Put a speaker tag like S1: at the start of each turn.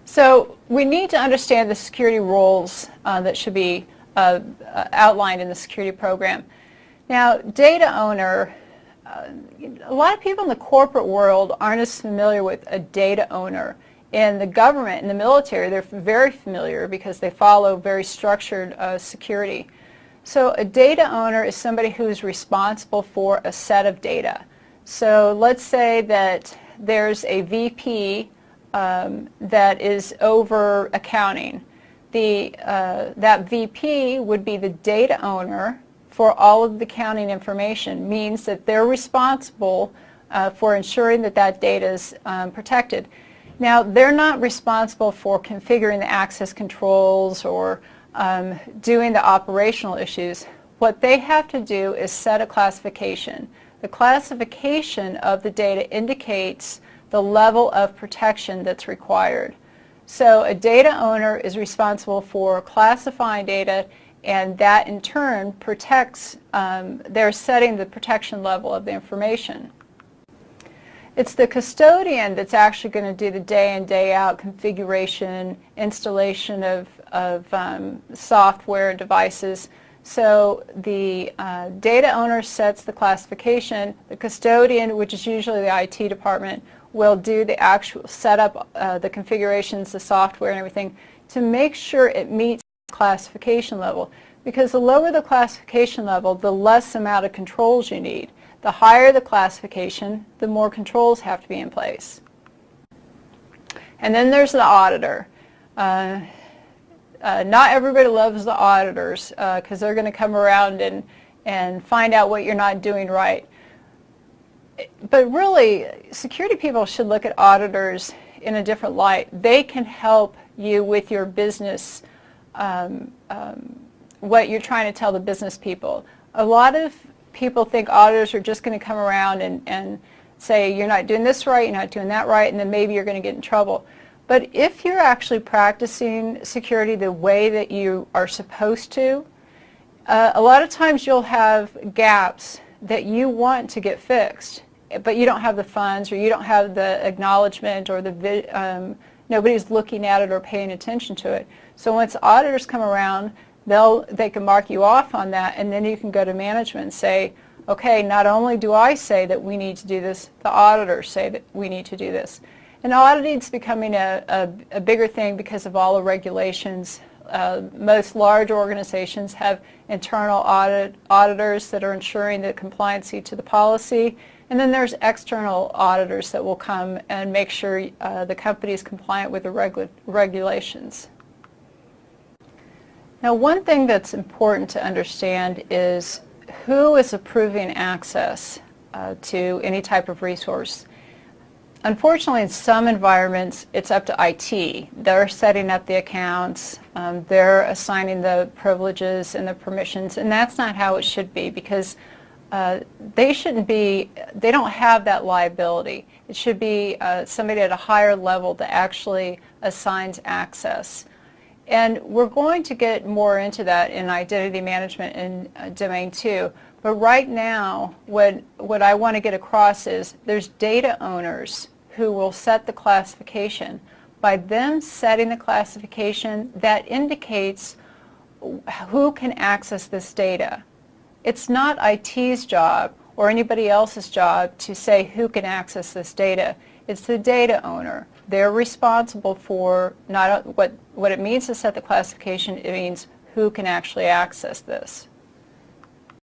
S1: So we need to understand the security roles that should be outlined in the security program. Now, data owner, a lot of people in the corporate world aren't as familiar with a data owner. In the government, in the military, they're very familiar because they follow very structured security. So a data owner is somebody who's responsible for a set of data. So let's say that there's a VP that is over accounting. That VP would be the data owner for all of the accounting information, means that they're responsible for ensuring that that data is protected. Now, they're not responsible for configuring the access controls or doing the operational issues. What they have to do is set a classification. The classification of the data indicates the level of protection that's required. So a data owner is responsible for classifying data, and that in turn protects, they're setting the protection level of the information. It's the custodian that's actually going to do the day in, day out configuration, installation of software devices. So the data owner sets the classification. The custodian, which is usually the IT department, will do the actual setup, the configurations, the software and everything to make sure it meets the classification level. Because the lower the classification level, the less amount of controls you need. The higher the classification, the more controls have to be in place. And then there's the auditor. Not everybody loves the auditors because they're going to come around and find out what you're not doing right. But really, security people should look at auditors in a different light. They can help you with your business, what you're trying to tell the business people. A lot of people think auditors are just going to come around and say, you're not doing this right, you're not doing that right, and then maybe you're going to get in trouble. But if you're actually practicing security the way that you are supposed to, a lot of times you'll have gaps that you want to get fixed, but you don't have the funds, or you don't have the acknowledgement, or nobody's looking at it or paying attention to it. So once auditors come around, they can mark you off on that, and then you can go to management and say, okay, not only do I say that we need to do this, the auditors say that we need to do this. And auditing is becoming a bigger thing because of all the regulations. Most large organizations have internal auditors that are ensuring the compliancy to the policy, and then there's external auditors that will come and make sure the company is compliant with the regulations. Now, one thing that's important to understand is who is approving access to any type of resource. Unfortunately, in some environments, it's up to IT. They're setting up the accounts, they're assigning the privileges and the permissions, and that's not how it should be, because they don't have that liability. It should be somebody at a higher level that actually assigns access. And we're going to get more into that in identity management in Domain 2. But right now, what I want to get across is there's data owners who will set the classification. By them setting the classification, that indicates who can access this data. It's not IT's job or anybody else's job to say who can access this data. It's the data owner. They're responsible for not what it means to set the classification. It means who can actually access this.